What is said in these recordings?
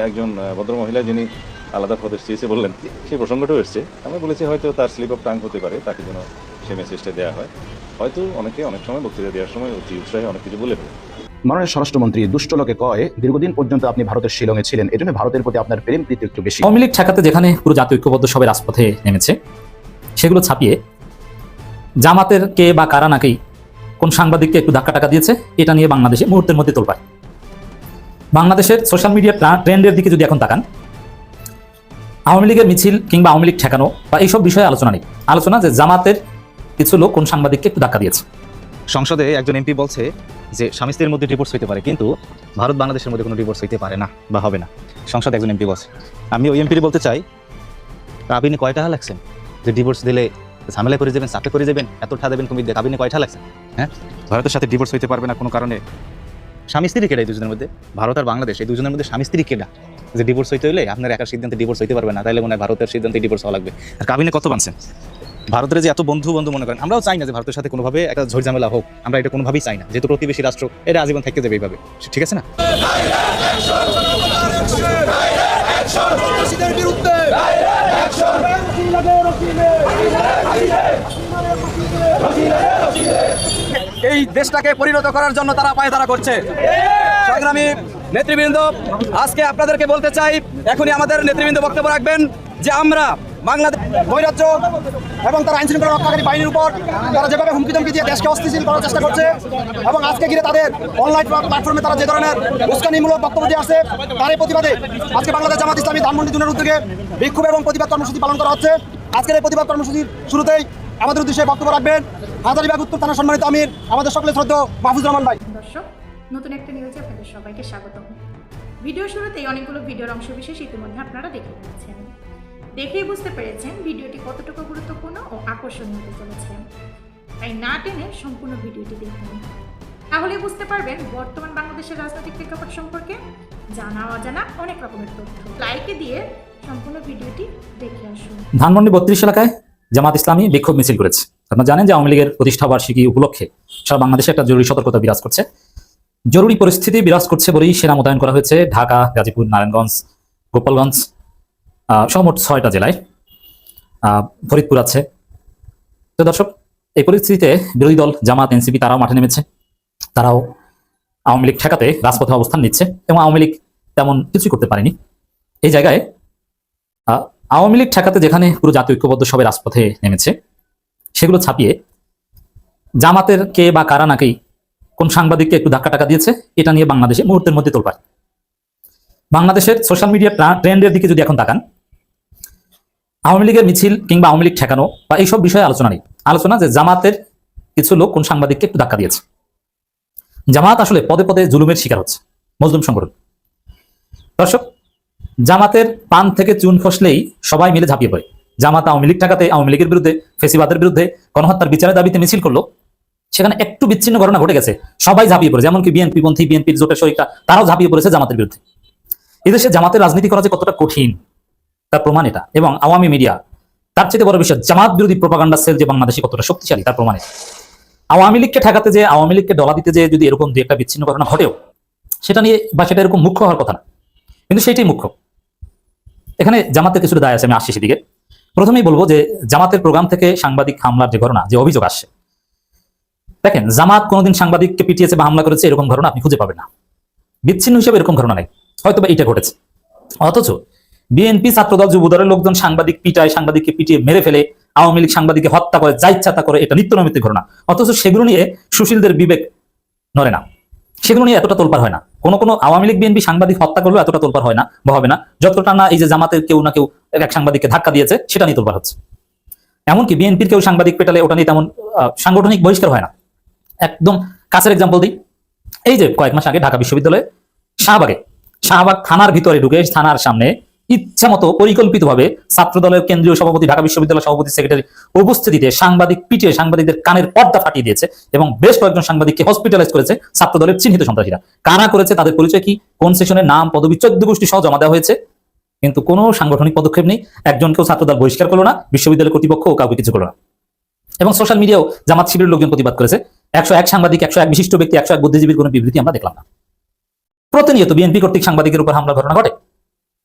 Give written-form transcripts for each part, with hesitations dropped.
একজন ভদ্রমহিলা যিনি আলাদা প্রদেশ চেয়েছে বললেন, সেই প্রসঙ্গটাও এসছে। আমি বলেছি হয়তো তার স্লিপ অফ টাং হতে পারে, তাকে যেন সেই মেসেজটা দেওয়া হয়। হয়তো অনেকে অনেক সময় বক্তৃতা দেওয়ার সময় অতি উৎসাহে অনেক কিছু বলে ফেলে। মাননীয় স্বরাষ্ট্রমন্ত্রী দুষ্ট লোকে কয়, দীর্ঘদিন পর্যন্ত আপনি ভারতের শিলংয়ে ছিলেন, এজন্য ভারতের প্রতি আপনার প্রেম প্রীতি একটু বেশি। আওয়ামী লীগ ঠেকাতে যেখানে পুরো জাতীয় ঐক্যবদ্ধ সবাই রাজপথে নেমেছে, সেগুলো ছাপিয়ে জামাতের কে বা কারা নাকি কোন সাংবাদিককে একটু ধাক্কা টাকা দিয়েছে, এটা নিয়ে বাংলাদেশে মুহূর্তের মধ্যে তোলপাড়। বাংলাদেশের সোশ্যাল মিডিয়া ট্রেন্ডের দিকে যদি এখন তাকান, আওয়ামী লীগের মিছিল কিংবা আওয়ামী লীগ ঠেকানো বা এইসব বিষয়ে আলোচনা নেই। আলোচনা যে জামাতের কিছু লোক কোন সাংবাদিককে একটু ধাক্কা দিয়েছে। সংসদে একজন এমপি বলছে যে স্বামী স্ত্রীর মধ্যে ডিভোর্স হইতে পারে, কিন্তু ভারত বাংলাদেশের মধ্যে কোনো ডিভোর্স হইতে পারে না বা হবে না। সংসদে একজন এমপি বলছে। আমি ওই এমপি বলতে চাই, আপনি কয়টা লাগছেন যে ডিভোর্স দিলে ঝামেলা করে যাবেন, চাপে করে যাবেন, এত ঠা দেবেন কমিয়ে দেখ, আপনি কয়টা লাগছেন? হ্যাঁ, ভারতের সাথে ডিভোর্স হইতে পারবে না কোনো কারণে। স্বামী স্ত্রী কেডা এই দুজনের মধ্যে? ভারত আর বাংলাদেশ এই দুজনের মধ্যে স্বামী স্ত্রী কেডা যে ডিভোর্স হইতে হলে আপনার একার সিদ্ধান্তে ডিভোর্স হইতে পারবে না? তাইলে মনে হয় ভারতের সিদ্ধান্তে ডিভোর্স হওয়া লাগবে। আর কাবিনে কত বানছেন? ভারতের যে এত বন্ধু মনে করেন, আমরাও চাই না যে ভারতের সাথে কোনোভাবে একটা ঝড় ঝামেলা হোক, আমরা এটা কোনোভাবেই চাই না, যেহেতু প্রতিবেশী রাষ্ট্র, এটা আজীবন থেকে যাবে এইভাবে, ঠিক আছে না? এই দেশটাকে পরিণত করার জন্য তারা পায়তারা করছে। সংগ্রামী নেতৃবৃন্দ, আজকে আপনাদেরকে বলতে চাই, এখনই আমাদের নেতৃবৃন্দ বক্তব্য রাখবেন যে আমরা বাংলাদেশ নৈরাজ্য এবং তার আইন শৃঙ্খলা রক্ষাকারী বাহিনীর উপর তারা যেভাবে হুমকি ধমকি দিয়ে দেশকে অস্থিতিশীল করার চেষ্টা করছে, এবং আজকে ঘিরে তাদের অনলাইন প্ল্যাটফর্মে তারা যে ধরনের উস্কানিমূলক বক্তব্য দিয়ে আসছে, তারই প্রতিবাদে আজকে বাংলাদেশ জামাত ইসলামী ধানমন্ডি জোনের উদ্যোগে বিক্ষোভ এবং প্রতিবাদ কর্মসূচি পালন করা হচ্ছে। আজকের এই প্রতিবাদ কর্মসূচির শুরুতেই আমাদের উদ্দেশ্যে বক্তব্য রাখবেন হাজারীবাগ উত্তর থানা সম্মানিত আমির আমাদের সকলের শ্রদ্ধেয় মাহফুজুর রহমান ভাই। দর্শক, নতুন একটা নিউজে আপনাদের সবাইকে স্বাগতম। ভিডিও শুরুতেই অনেকগুলো ভিডিওর অংশ বিশেষ ইতিমধ্যে আপনারা দেখে নিয়েছেন। দেখেই বুঝতে পেরেছেন ভিডিওটি কতটুকু গুরুত্বপূর্ণ ও আকর্ষণীয় হতে চলেছে। তাই না টেনে সম্পূর্ণ ভিডিওটি দেখুন, তাহলে বুঝতে পারবেন বর্তমান বাংলাদেশের রাজনৈতিক প্রেক্ষাপট সম্পর্কে জানা অজানা অনেক রকমের তথ্য। লাইকে দিয়ে সম্পূর্ণ ভিডিওটি দেখে আসুন। ধানমন্ডি 32 এলাকায় জামাত ইসলামী বিক্ষোভ মিছিল করেছে। আপনারা জানেন যে আওয়ামী লীগের প্রতিষ্ঠা বার্ষিকী উপলক্ষে সারা বাংলাদেশে একটা জরুরি সতর্কতা বিরাজ করছে। জরুরি পরিস্থিতি বিরাজ করছে বলেই সেনা মোতায়েন করা হয়েছে ঢাকা, গাজীপুর, নারায়ণগঞ্জ, গোপালগঞ্জ সহ মোট 6টা জেলায়, ফরিদপুর আছে। তো দর্শক, এই পরিস্থিতিতে বিরোধী দল জামাত, এনসিপি তারাও মাঠে নেমেছে। তারাও আওয়ামী লীগ ঠেকাতে রাজপথে অবস্থান নিচ্ছে এবং আওয়ামী লীগ তেমন কিছুই করতে পারেনি। এই জায়গায় আওয়ামী লীগ ঠেকাতে যেখানে পুরো জাতীয় ঐক্যবদ্ধ সবাই রাজপথে নেমেছে, সেগুলো ছাপিয়ে জামাতের কে বা কারা নাকি কোন সাংবাদিককে একটু ধাক্কা টাকা দিয়েছে, এটা নিয়ে বাংলাদেশে মুহূর্তের মধ্যে তোলপাড়। বাংলাদেশের সোশ্যাল মিডিয়া ট্রেন্ডের দিকে যদি এখন তাকান, আওয়ামী লীগের মিছিল কিংবা আওয়ামী লীগ ঠেকানো বা এইসব বিষয়ে আলোচনা নেই। আলোচনা যে জামাতের কিছু লোক কোন সাংবাদিককে একটু ধাক্কা দিয়েছে। জামাত আসলে পদে পদে জুলুমের শিকার হচ্ছে, মজলুম সংগঠন। দর্শক, জামাতের পান থেকে চুন খসলেই সবাই মিলে ঝাঁপিয়ে পড়ে। জামাত আওয়ামী লীগ ঠেকাতে, আওয়ামী লীগের বিরুদ্ধে, ফেসিবাদের বিরুদ্ধে, গণহত্যার বিচারের দাবিতে মিছিল করলো, সেখানে একটু বিচ্ছিন্ন ঘটনা ঘটে গেছে, সবাই ঝাঁপিয়ে পড়েছে। যেমন কি বিএনপি পন্থী, বিএনপির জোটের শরিকরা তারাও ঝাঁপিয়ে পড়েছে জামাতের বিরুদ্ধে। এদেশে জামাতের রাজনীতি করা যে কতটা কঠিন তার প্রমাণ এটা, এবং আওয়ামী মিডিয়া তার চেয়ে বড় বিষয় জামাত বিরোধী প্রোপাগান্ডা সেল যে বাংলাদেশে কতটা শক্তিশালী তার প্রমাণ। আওয়ামী লীগকে ঠেকাতে যে, আওয়ামী লীগকে ডলা দিতে যে যদি এরকম 2-1টা বিচ্ছিন্ন ঘটনা ঘটেও, সেটা নিয়ে বা সেটা এরকম মুখ্য হওয়ার কথা না, কিন্তু সেটাই মুখ্য। এখানে জামাতের কিছুটা দায় আছে, আমি আসছি সেদিকে। প্রথমেই বলবো যে জামাতের প্রোগ্রাম থেকে সাংবাদিক হামলার যে ঘটনা, যে অভিযোগ আসছে, দেখেন জামাত কোনোদিন সাংবাদিককে পিটিয়েছে বা হামলা করেছে এরকম ঘটনা আপনি খুঁজে পাবেন না। বিচ্ছিন্ন হিসেবে এরকম ঘটনা নেই, হয়তো বা এটা ঘটেছে। অথচ বিএনপি, ছাত্রদল, যুবদলের লোকজন সাংবাদিক পিটায়, সাংবাদিককে পিটিয়ে মেরে ফেলে, আওয়ামী লীগ সাংবাদিককে হত্যা করে, যা ইচ্ছা তা করে, এটা নিত্য নৈমিত্তিক ঘটনা। অথচ সেগুলো নিয়ে সুশীলদের বিবেক নড়ে না, সেগুলো নিয়ে এতটা তোলপাড় হয় না। কোনো আওয়ামী লীগ বিএনপি সাংবাদিক হত্যা করলেও এতটা তোলপাড় হয় না বা হবে না, যতটা না এই যে জামাতের কেউ না কেউ এক সাংবাদিককে ধাক্কা দিয়েছে সেটা নিয়ে তোলপাড় হচ্ছে। এমনকি বিএনপির কেউ সাংবাদিক পেটালে ওটা নিয়ে তেমন সাংগঠনিক বহিষ্কার হয় না। একদম কাছের এক্সাম্পল দিই, এই যে কয়েক মাস আগে ঢাকা বিশ্ববিদ্যালয়ে শাহবাগ থানার ভিতরে ঢুকে, থানার সামনে ইচ্ছা মতো পরিকল্পিতভাবে ছাত্রদলের কেন্দ্রীয় সভাপতি, ঢাকা বিশ্ববিদ্যালয় সভাপতি, সেক্রেটারি উপস্থিতিতে সাংবাদিক পিটিয়ে সাংবাদিকদের কানের পর্দা ফাটিয়ে দিয়েছে এবং বেশ কয়েকজন সাংবাদিককে হসপিটালাইজ করেছে ছাত্রদলের চিহ্নিত সন্ত্রাসীরা। কারা করেছে, তাদের পরিচয় কি, কোন সেশনের নাম, পদবি, 14 গোষ্ঠী সহ জমা দেওয়া হয়েছে, কিন্তু কোনো সাংগঠনিক পদক্ষেপ নেই। একজনকেও ছাত্রদল বহিষ্কার করলো না, বিশ্ববিদ্যালয় কর্তৃপক্ষ কাউকে কিছু করলো না। এবং সোশ্যাল মিডিয়াও জামাত শিবিরের লোকজন প্রতিবাদ করেছে। 101 সাংবাদিক, 101 বিশিষ্ট ব্যক্তি, 101 বুদ্ধিজীবীর কোনো বিবৃতি আমরা দেখলাম না। প্রতিনিয়ত বিএনপি কর্তৃক সাংবাদিকের উপর হামলা ঘটনা ঘটে,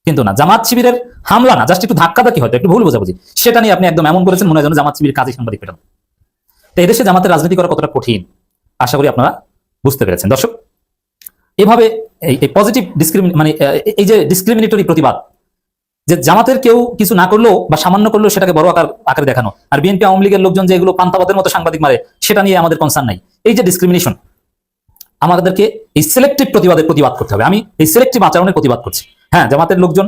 কিন্তু না, জামাত শিবিরের হামলা না, জাস্ট একটু ধাক্কাধাক্কি, হয়তো একটু ভুল বোঝাবুঝি, সেটা নিয়ে আপনি একদম এমন করেছেন মনে হয় যেন জামাত শিবির কাজী সাংবাদিক পেটানো। তো এদেশে জামাতের রাজনীতি করা কতটা কঠিন আশা করি আপনারা বুঝতে পেরেছেন। দর্শক, এভাবে এই পজিটিভ মানে এই যে ডিসক্রিমিনেটরি প্রতিবাদ, যে জামাতের কেউ কিছু না করলেও বা সামান্য করলেও সেটাকে বড় আকারে দেখানো, আর বিএনপি আওয়ামী লীগের লোকজন যে এগুলো পান্তাবাদের মতো সাংবাদিক মারে সেটা নিয়ে আমাদের কনসার্ন নাই, এই যে ডিসক্রিমিনেশন, আমাদেরকে এই সিলেক্টিভ প্রতিবাদ করতে হবে। আমি এই সিলেক্টিভ আচরণের প্রতিবাদ করছি। হ্যাঁ, জামাতের লোকজন,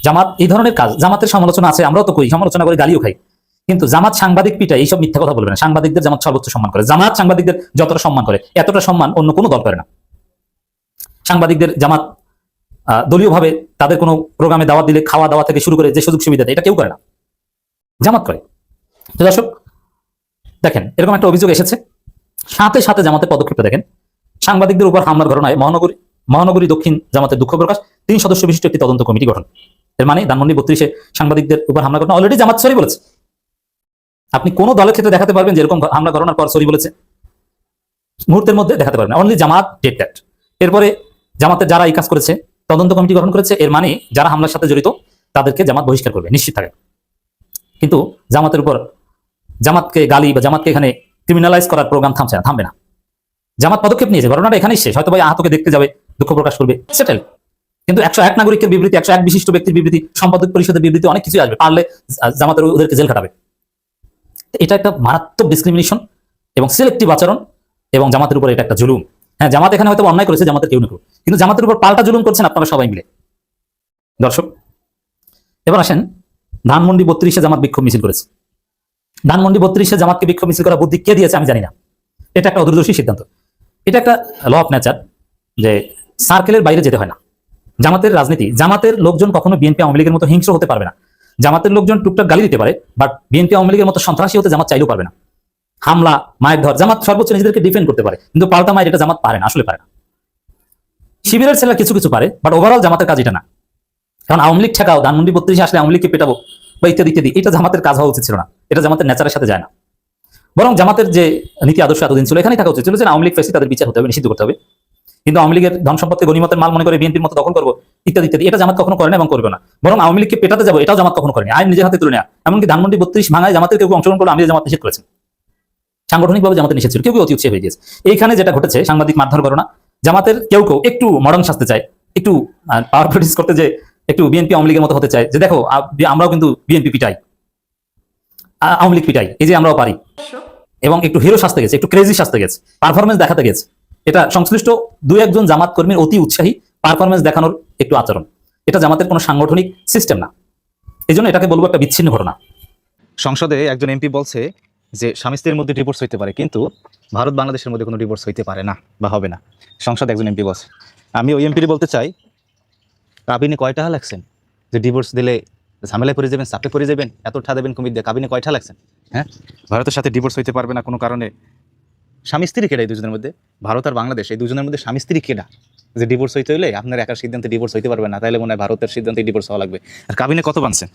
জামাত এই ধরনের কাজ, জামাতের সমালোচনা আছে, আমরাও তো করি, সমালোচনা করে গালিও খাই, কিন্তু জামাত সাংবাদিক পিটা এইসব মিথ্যা কথা বলবে না। সাংবাদিকদের জামাত সর্বোচ্চ সম্মান করে, জামাত সাংবাদিকদের যতটা সম্মান করে এতটা সম্মান অন্য কোনো দল করে না। সাংবাদিকদের জামাত দলীয়ভাবে তাদের কোনো প্রোগ্রামে দাওয়াত দিলে খাওয়া দাওয়া থেকে শুরু করে যে সুযোগ সুবিধা দেয় এটা কেউ করে না, জামাত করে। তো দর্শক দেখেন, এরকম একটা অভিযোগ এসেছে, সাথে সাথে জামাতের পদক্ষেপটা দেখেন। সাংবাদিকদের উপর হামলার ঘটনায় মহানগরী দক্ষিণ জামাতের দুঃখ প্রকাশ, 3 সদস্য বিশিষ্ট একটি তদন্ত কমিটি গঠন। এর মানে ধানমন্ডি 32-এ সাংবাদিকদের উপর হামলা ঘটনা অলরেডি জামাত সরি বলেছে। আপনি কোন দলের ক্ষেত্রে দেখাতে পারবেন যে এরকম হামলা ঘটনার পর সরি বলেছে? মুহূর্তের মধ্যে দেখাতে পারবেন, অনলি জামাত ডেড দ্যাট। এরপরে জামাতের যারা এই কাজ করেছে, তদন্ত কমিটি গঠন করেছে, এর মানে যারা হামলার সাথে জড়িত তাদেরকে জামাত বহিষ্কার করবে, নিশ্চিত থাকে। কিন্তু জামাতের উপর, জামাতকে গালি বা জামাতকে এখানে ক্রিমিনালাইজ করার প্রোগ্রাম থামবে না। জামাত পদক্ষেপ নিয়েছে, ঘটনাটা এখানেই শেষ। হয়তো ভাই আহতকে দেখতে যাবে, দুঃখ প্রকাশ করবে, সেটেল। কিন্তু 101 নাগরিকের বিবৃতি, 101 বিশিষ্ট ব্যক্তির বিবৃতি, সম্পাদক পরিষদের বিবৃতি, অনেক কিছু আসবে, পারলে জামাতের ওদেরকে জেল খাটাবে। এটা একটা মারাত্মক ডিসক্রিমিনেশন এবং সিলেক্টিভ আচরণ, এবং জামাতের উপর এটা একটা জুলুম। হ্যাঁ, জামাত এখানে হয়তো অন্যায় করেছে, জামাতের কেউ না কেউ, কিন্তু জামাতের উপর পাল্টা জুলুম করছেন আপনারা সবাই মিলে। দর্শক, এবার আসেন, ধানমন্ডি 32-এ জামাত বিক্ষোভ মিছিল করেছে। ধানমন্ডি 32-এ জামাতকে বিক্ষোভ মিছিল করা বুদ্ধি কে দিয়েছে আমি জানি না, এটা একটা অদূরদর্শী সিদ্ধান্ত। এটা একটা ল অফ নেচার, যে সার্কেলের বাইরে যেতে হয় না। জামাতের রাজনীতি, জামাতের লোকজন কখনো বিএনপি আওয়ামী লীগের মতো হিংস্র হতে পারবে না। জামাতের লোকজন টুকটাক গালি দিতে পারে, বাট বিএনপি আওয়ামী লীগের মতো সন্ত্রাসী হতে জামাত চাইলেও পারবে না। হামলা, মায়ের ধর, জামাত সর্বোচ্চ নিজেদেরকে ডিফেন্ড করতে পারে, কিন্তু পাল্টা মায়ের এটা জামাত পারে না, আসলে পারে না। শিবিরের ছেলেরা কিছু কিছু পারে, বাট ওভারঅল জামাতের কাজ এটা না। কারণ আওয়ামী লীগ ঠেকাও, ধানমন্ডি 32-এ আসলে আওয়ামী লীগকে পেটাবো বা ইত্যাদি ইত্যাদি, এটা জামাতের কাজ হওয়া উচিত ছিল না। এটা জামাতের নেচারের সাথে যায় না। বরং জামাতের যে নীতি আদর্শ এতদিন ছিল, এখানেই থাকা উচিত ছিল যে আওয়ামী লীগ ফেসি, তাদের বিচার হতে হবে, নিষিদ্ধ করতে হবে। কিন্তু আওয়ামী লীগের ধন সম্পদকে গণিমতের মাল মনে করে বিএনপির মতো দখল করবো ইত্যাদি ইত্যাদি, এটা জামাত কখনো করে না এবং করবে না। বরং আওয়ামী লীগকে পেটাতে যাবো, এটাও জামাত কখনো করেনি। আইন নিজের হাতে তুলে নেওয়া, এমনকি ধানমন্ডি 32 ভাঙায় জামাতের কেউ অংশগ্রহণ করলো, আমি জামাত নিষেধ করেছেন, সাংগঠনিকভাবে জামাতের নিষেধ ছিল, কেউ অতি উৎসাহ হয়ে গিয়েছে। এইখানে যেটা ঘটেছে, সাংবাদিক মারধর ঘটনা, জামাতের কেউ একটু মডার্ন সাজতে চায়, একটু পাওয়ার প্রডিউস করতে, যে একটু বিএনপি আওয়ামী লীগের মতো হতে চায়, যে দেখো আমরাও কিন্তু বিএনপি পিটাই, আওয়ামী লীগ পিটাই, এই যে আমরাও পারি, এবং একটু হিরো সাজতে গেছে, একটু ক্রেজি সাজতে গেছে, পারফরমেন্স দেখাতে গেছে। এটা সংশ্লিষ্ট 2-1 জামাত কর্মীর অতি উৎসাহী পারফরমেন্স দেখানোর একটু আচরণ। এটা জামাতের কোনো সাংগঠনিক সিস্টেম না, এই জন্য এটাকে বলবো একটা বিচ্ছিন্ন ঘটনা। সংসদে একজন এমপি বলছে যে স্বামী স্ত্রীর মধ্যে ডিভোর্স হইতে পারে, কিন্তু ভারত বাংলাদেশের মধ্যে কোনো ডিভোর্স হইতে পারে না বা হবে না। সংসদে একজন এমপি বলছে। আমি ওই এমপি বলতে চাই, কাবিনে কয়টা লাগছেন যে ডিভোর্স দিলে ঝামেলায় পড়ে যাবেন, চাপে পড়ে যাবেন, এত ঠা দেবেন কুমির দিয়ে? কাবিনে কয়টা লাগছেন? হ্যাঁ, ভারতের সাথে ডিভোর্স হইতে পারবে না কোনো কারণে। স্বামী স্ত্রী কেডা এই দুজনের মধ্যে? ভারত আর বাংলাদেশ, এই দুজনের মধ্যে স্বামী স্ত্রী কেডা যে ডিভোর্স হইতে হইলে আপনার একার সিদ্ধান্তে ডিভোর্স হইতে পারবে না? তাইলে মনে হয় ভারতের সিদ্ধান্তে ডিভোর্স হওয়া লাগবে। আর কাবিনে কত বানছেন?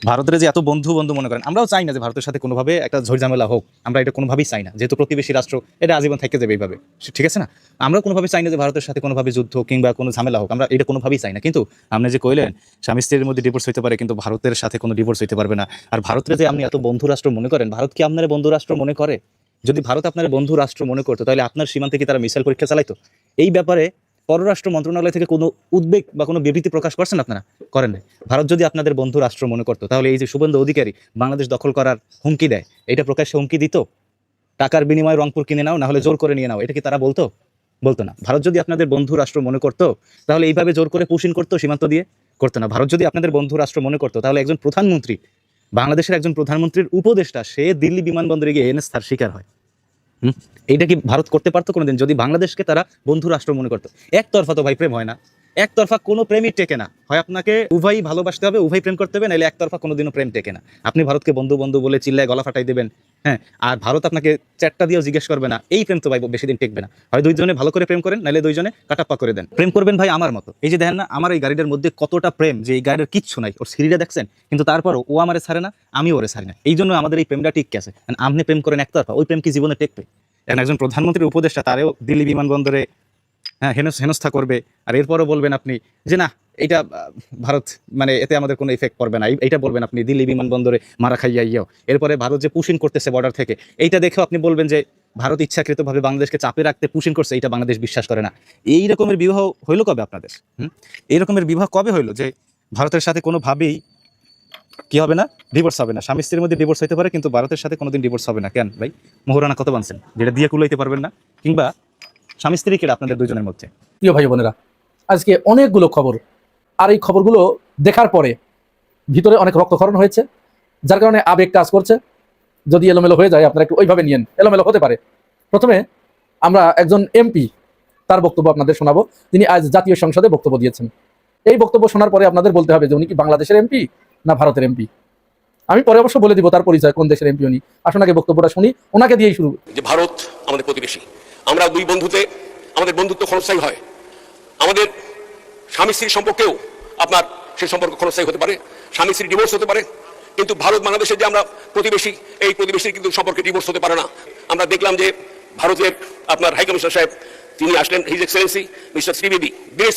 ভারতের যে এত বন্ধু মনে করেন, আমরাও চাই না যে ভারতের সাথে কোনোভাবে একটা ঝড়ঝামেলা হোক, আমরা এটা কোনোভাবেই চাই না, যেহেতু প্রতিবেশী রাষ্ট্র, এটা আজীবন থেকে যাবে এইভাবে, ঠিক আছে না? আমরা কোনোভাবে চাই না যে ভারতের সাথে কোনোভাবে যুদ্ধ কিংবা কোনো ঝামেলা হোক, আমরা এটা কোনোভাবেই চাই না। কিন্তু আপনি যে কইলেন স্বামী স্ত্রীর মধ্যে ডিভোর্স হইতে পারে, কিন্তু ভারতের সাথে কোনো ডিভোর্স হইতে পারবে না। আর ভারতের যে আপনি এত বন্ধু রাষ্ট্র মনে করেন, ভারত কি আপনার বন্ধু রাষ্ট্র মনে করে? যদি ভারত আপনার বন্ধু রাষ্ট্র মনে করতো, তাহলে আপনার সীমান্তে কি তারা মিসাইল পরীক্ষা চালাইতো? এই ব্যাপারে পররাষ্ট্র মন্ত্রণালয় থেকে কোনো উদ্বেগ বা কোনো বিবৃতি প্রকাশ করছেন আপনারা? করেন নাই। ভারত যদি আপনাদের বন্ধু রাষ্ট্র মনে করতো, তাহলে এই যে শুভেন্দু অধিকারী বাংলাদেশ দখল করার হুমকি দেয়, এটা প্রকাশ্যে হুমকি দিত, টাকার বিনিময়ে রংপুর কিনে নাও, না হলে জোর করে নিয়ে নাও, এটা কি তারা বলতো? বলতো না। ভারত যদি আপনাদের বন্ধু রাষ্ট্র মনে করতো, তাহলে এইভাবে জোর করে পুশিন করতো সীমান্ত দিয়ে? করতো না। ভারত যদি আপনাদের বন্ধু রাষ্ট্র মনে করতো, তাহলে একজন প্রধানমন্ত্রী, বাংলাদেশের একজন প্রধানমন্ত্রীর উপদেষ্টা, সে দিল্লি বিমানবন্দরে গিয়ে এনএসআর শিকার হয়। এইটা কি ভারত করতে পারতো কোনোদিন, যদি বাংলাদেশকে তারা বন্ধু রাষ্ট্র মনে করতো? একতরফা তো ভাই প্রেম হয় না, একতরফা কোনো প্রেমই টেকে না। হয় আপনাকে উভয়ই ভালোবাসতে হবে, উভয় প্রেম করতে হবে, নাহলে একতরফা কোনোদিনও প্রেম টেকে না। আপনি ভারতকে বন্ধু বন্ধু বলে চিল্লায় গলা ফাটাই দেবেন, হ্যাঁ, আর ভারত আপনাকে চ্যাটটা দিয়েও জিজ্ঞেস করবে না, এই প্রেম তো ভাই বেশি দিন টেকবে না। হয় দুইজনে ভালো করে প্রেম করেন, নাহলে দুইজনে কাটাপ্পা করে দেন। প্রেম করবেন ভাই আমার মতো। এই যে দেখেন না আমার এই গাড়িটার মধ্যে কতটা প্রেম, যে এই গাড়ির কিচ্ছু নাই, ওর সিঁড়িটা দেখছেন, কিন্তু তারপরও ও আমারে ছাড়ে না, আমিও ওরে ছাড়ি না। এই জন্য আমাদের এই প্রেমটা টিকে আছে। আপনি প্রেম করেন একতরফা, ওই প্রেম কি জীবনে টেকবে? একজন প্রধানমন্ত্রীর উপদেষ্টা, তারেও দিল্লি বিমানবন্দরে হ্যাঁ হেনস্থা করবে, আর এরপরও বলবেন আপনি যে না এইটা ভারত মানে এতে আমাদের কোনো ইফেক্ট পড়বে না, এইটা বলবেন আপনি দিল্লি বিমানবন্দরে মারা খাইয়া ইয়েও। এরপরে ভারত যে পুশিং করতেছে বর্ডার থেকে, এইটা দেখেও আপনি বলবেন যে ভারত ইচ্ছাকৃতভাবে বাংলাদেশকে চাপে রাখতে পুশিং করছে, এইটা বাংলাদেশ বিশ্বাস করে না। এই রকমের বিবাহ হইলো কবে আপনাদের? এই রকমের বিবাহ কবে হইলো যে ভারতের সাথে কোনোভাবেই কি হবে না, ডিভোর্স হবে না? স্বামী স্ত্রীর মধ্যে ডিভোর্স হতে পারে কিন্তু ভারতের সাথে কোনোদিন ডিভোর্স হবে না। কেন ভাই? মোহরানা কত বানছেন যেটা দিয়ে কুলাইতে পারবেন না? কিংবা স্বামী স্ত্রী কেটে আপনাদের দুজনের মধ্যে? প্রিয় ভাই বোনেরা, আজকে অনেকগুলো খবর, আর এই খবরগুলো দেখার পরে ভিতরে অনেক রক্তক্ষরণ হয়েছে, যার কারণে আবেগ কাজ করছে। যদি এলোমেলো হয়ে যায় আপনারা একটু ওইভাবে নিয়েন, এলোমেলো হতে পারে। প্রথমে আমরা একজন এমপি তার বক্তব্য আপনাদের শোনাবো। তিনি আজ জাতীয় সংসদে বক্তব্য দিয়েছেন। এই বক্তব্য শোনার পরে আপনাদের বলতে হবে যে উনি কি বাংলাদেশের এমপি না ভারতের এমপি। আমি পরে অবশ্য বলে দিব তার পরিচয়, কোন দেশের এমপি উনি। আসুন আগে বক্তব্যটা শুনি, ওনাকে দিয়েই শুরু। যে ভারত আমাদের প্রতিবেশী, আমরা দুই বন্ধুতে আমাদের বন্ধুত্ব ক্ষণস্থায়ী হয়। আমাদের স্বামী স্ত্রীর সম্পর্কেও আপনার সেই সম্পর্ক ক্ষণস্থায়ী হতে পারে, স্বামী স্ত্রী ডিভোর্স হতে পারে, কিন্তু ভারত বাংলাদেশের যে আমরা প্রতিবেশী, এই প্রতিবেশীর কিন্তু সম্পর্কে ডিভোর্স হতে পারে না। আমরা দেখলাম যে ভারতের আপনার হাই কমিশনার সাহেব তিনি আসলেন, his Excellency mister Dinesh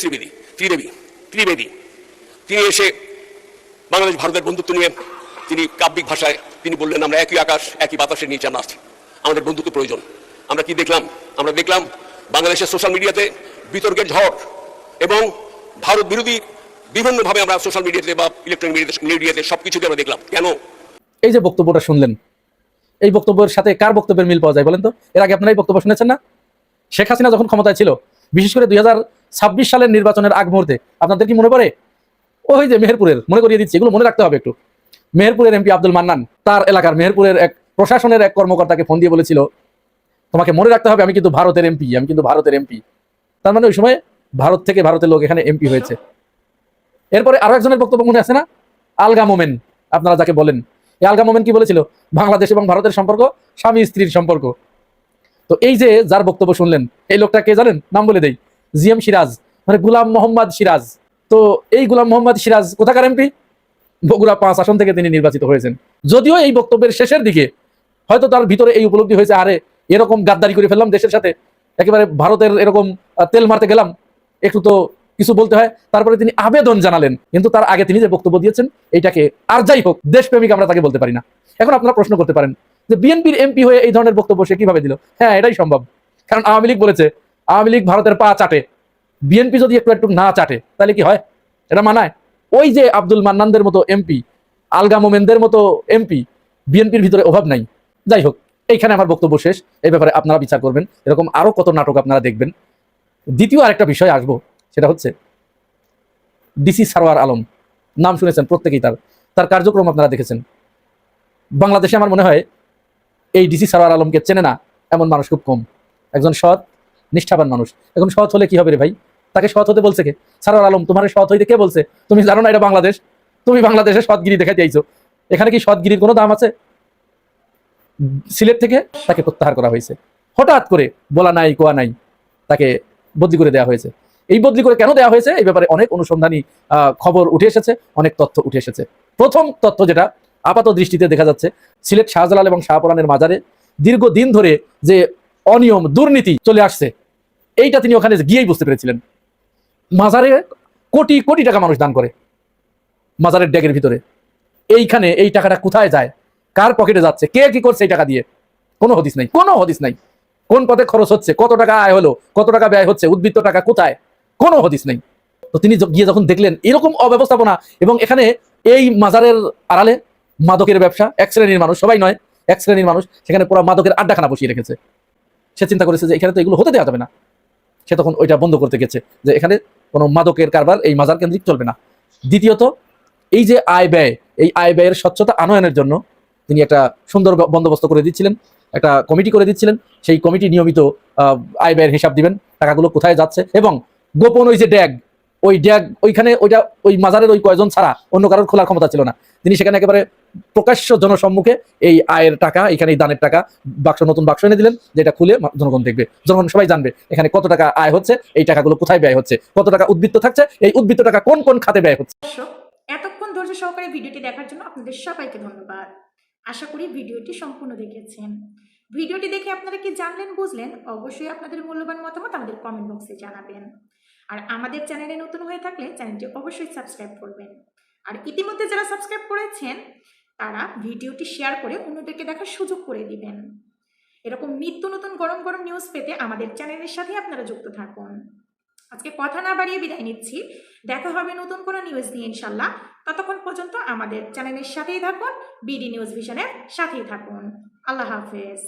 Trivedi, তিনি এসে বাংলাদেশ ভারতের বন্ধুত্ব নিয়ে তিনি কাব্যিক ভাষায় তিনি বললেন, আমরা একই আকাশ একই বাতাসের নিচে আমরা আছি, আমাদের বন্ধুত্ব প্রয়োজন। আমরা কি দেখলাম? আমরা দেখলাম বাংলাদেশের সোশ্যাল মিডিয়াতে বিতর্কের ঝড় এবং ভারত বিরোধী বিভিন্নভাবে আমরা সোশ্যাল মিডিয়াতে বা ইলেকট্রনিক মিডিয়াতে সবকিছুতে আমরা দেখলাম। কেন? এই যে বক্তব্যটা শুনলেন, এই বক্তব্যের সাথে কার বক্তব্যের মিল পাওয়া যায় বলেন তো? এর আগে আপনারা এই বক্তব্য শুনেছেন না? শেখ হাসিনা যখন ক্ষমতায় ছিল, বিশেষ করে 2026 সালের নির্বাচনের আগ মুহূর্তে, আপনাদের কি মনে পড়ে? ওই যে মেহেরপুরের, মনে করিয়ে দিচ্ছি, এগুলো মনে রাখতে হবে একটু। মেহেরপুরের এমপি আব্দুল মান্নান তার এলাকার মেহেরপুরের এক প্রশাসনের এক কর্মকর্তাকে ফোন দিয়ে বলেছিল, তোমাকে মনে রাখতে হবে আমি কিন্তু ভারতের এমপি, আমি কিন্তু ভারতের এমপি। তার মানে ওই সময় ভারত থেকে ভারতের লোক এখানে এমপি হয়েছে। এরপরে আরো একজনের বক্তব্য মনে আছে না? আলগা মোমেন আপনারা যাকে বলেন, এই আলগা মোমেন কি বলেছিল? বাংলাদেশ এবং ভারতের সম্পর্ক স্বামী স্ত্রীর সম্পর্ক। তো এই যে যার বক্তব্য শুনলেন, এই লোকটা কে জানেন? নাম বলে দেই, জিএম সিরাজ, মানে গুলাম মোহাম্মদ সিরাজ। তো এই গুলাম মোহাম্মদ সিরাজ কোথাকার এমপি? বগুড়া 5 আসন থেকে তিনি নির্বাচিত হয়েছেন। যদিও এই বক্তব্যের শেষের দিকে হয়তো তার ভিতরে এই উপলব্ধি হয়েছে, আরে এরকম গাদ্দারি করে ফেললাম দেশের সাথে, একেবারে ভারতের এরকম তেল মারতে গেলাম, একটু তো কিছু বলতে হয়। তারপরে তিনি আবেদন জানালেন, কিন্তু তার আগে তিনি যে বক্তব্য দিয়েছেন এইটাকে, আর যাই হোক, দেশপ্রেমিক আমরা তাকে বলতে পারি না। এখন আপনারা প্রশ্ন করতে পারেন যে বিএনপির এমপি হয়ে এই ধরনের বক্তব্য সে কিভাবে দিল? হ্যাঁ, এটাই সম্ভব, কারণ আওয়ামী লীগ বলেছে আওয়ামী লীগ ভারতের পা চাটে। বিএনপি যদি একটু একটু না চাটে তাহলে কি হয়? এটা মানায়? ওই যে আব্দুল মান্নানদের মতো এমপি, আলগা মোমেনদের মতো এমপি বিএনপির ভিতরে অভাব নাই। যাই হোক, এইখানে আমার বক্তব্য শেষ। এই ব্যাপারে আপনারা বিচার করবেন। এরকম আরো কত নাটক আপনারা দেখবেন। দ্বিতীয় আরেকটা বিষয় আসবো, সেটা হচ্ছে ডিসি সারওয়ার আলম। নাম শুনেছেন প্রত্যেকেই, তার কার্যক্রম আপনারা দেখেছেন। বাংলাদেশে আমার মনে হয় এই ডিসি সারওয়ার আলমকে চেনে না এমন মানুষ খুব কম। একজন সৎ নিষ্ঠাবান মানুষ। এখন সৎ হলে কি হবে রে ভাই? তাকে সৎ হতে বলছে কে? সারওয়ার আলম, তোমার সৎ হইতে কে বলছে? তুমি জানো না এটা বাংলাদেশ? তুমি বাংলাদেশে সৎগিরি দেখাতে আইছো। এখানে কি সৎগিরির কোনো দাম আছে? সিলেট থেকে তাকে প্রত্যাহার করা হয়েছে, হঠাৎ করে, বলা নাই কোয়া নাই, তাকে বদলি করে দেওয়া হয়েছে। এই বদলি করে কেন দেওয়া হয়েছে এই ব্যাপারে অনেক অনুসন্ধানী খবর উঠে এসেছে, অনেক তথ্য উঠে এসেছে। প্রথম তথ্য যেটা আপাত দৃষ্টিতে দেখা যাচ্ছে, সিলেট শাহজালাল এবং শাহপরানের মাজারে দীর্ঘদিন ধরে যে অনিয়ম দুর্নীতি চলে আসছে, এইটা তিনি ওখানে গিয়েই বুঝতে পেরেছিলেন। মাজারে কোটি কোটি টাকা মানুষ দান করে, মাজারের ড্যাগের ভিতরে। এইখানে এই টাকাটা কোথায় যায়, কার পকেটে যাচ্ছে, কে কি করছে এই টাকা দিয়ে? কোনো হদিস নাই, কোনো হদিস নাই। কোন পথে খরচ হচ্ছে, কত টাকা আয় হলো, কত টাকা ব্যয় হচ্ছে, উদ্বৃত্ত টাকা কোথায়, কোনো হদিস নাই। তো তিনি গিয়ে যখন দেখলেন এরকম অব্যবস্থাপনা, এবং এখানে এই মাজারের আড়ালে মাদকের ব্যবসা, এক শ্রেণীর মানুষ, সবাই নয়, এক শ্রেণীর মানুষ সেখানে পুরো মাদকের আড্ডাখানা বসিয়ে রেখেছে। সে চিন্তা করেছে যে এখানে তো এগুলো হতে দেওয়া যাবে না। সে তখন ওইটা বন্ধ করতে গেছে, যে এখানে কোনো মাদকের কারবার এই মাজার কেন্দ্রিক চলবে না। দ্বিতীয়ত, এই যে আয় ব্যয়, এই আয় ব্যয়ের স্বচ্ছতা আনয়নের জন্য তিনি একটা সুন্দর বন্দোবস্ত করে দিচ্ছিলেন, একটা কমিটি করে দিচ্ছিলেন। সেই কমিটি নিয়মিত আয় ব্যয়ের হিসাব দিবেন, টাকাগুলো কোথায় যাচ্ছে, এবং গোপন ওই যে ড্যাগ, ওই ড্যাগ ওইখানে, ওইটা ওই মাজারের ওই কয়জন ছাড়া অন্য কারোর খোলার ক্ষমতা ছিল না। তিনি সেখানে একেবারে প্রকাশ্য জনসম্মুখে এই আয়ের টাকা, এখানে এই দানের টাকা বাক্স, নতুন বাক্স এনে দিলেন, যেটা খুলে জনগণ দেখবে, জনগণ সবাই জানবে এখানে কত টাকা আয় হচ্ছে, এই টাকাগুলো কোথায় ব্যয় হচ্ছে, কত টাকা উদ্বৃত্ত থাকছে, এই উদ্বৃত্ত টাকা কোন কোন খাতে ব্যয় হচ্ছে। দর্শক, এতক্ষণ ধৈর্য সহকারে ভিডিওটি দেখার জন্য আপনাদের সবাইকে ধন্যবাদ। আশা করি ভিডিওটি সম্পূর্ণ দেখেছেন। ভিডিওটি দেখে আপনারা কি জানলেন বুঝলেন অবশ্যই আপনাদের মূল্যবান মতামত আমাদের কমেন্ট বক্সে জানাবেন। আর আমাদের চ্যানেলে নতুন হয়ে থাকলে চ্যানেলটি অবশ্যই সাবস্ক্রাইব করবেন। আর ইতিমধ্যে যারা সাবস্ক্রাইব করেছেন তারা ভিডিওটি শেয়ার করে অন্যদেরকে দেখার সুযোগ করে দিবেন। এরকম নিত্য নতুন গরম গরম নিউজ পেতে আমাদের চ্যানেলের সাথে আপনারা যুক্ত থাকুন। আজকে কথা না বাড়িয়ে বিদায় নিচ্ছি। দেখা হবে নতুন কোনো নিউজ নিয়ে ইনশাল্লাহ। ততক্ষণ পর্যন্ত আমাদের চ্যানেলের সাথেই থাকুন, বিডি নিউজ ভিশনের সাথেই থাকুন। আল্লাহ হাফেজ।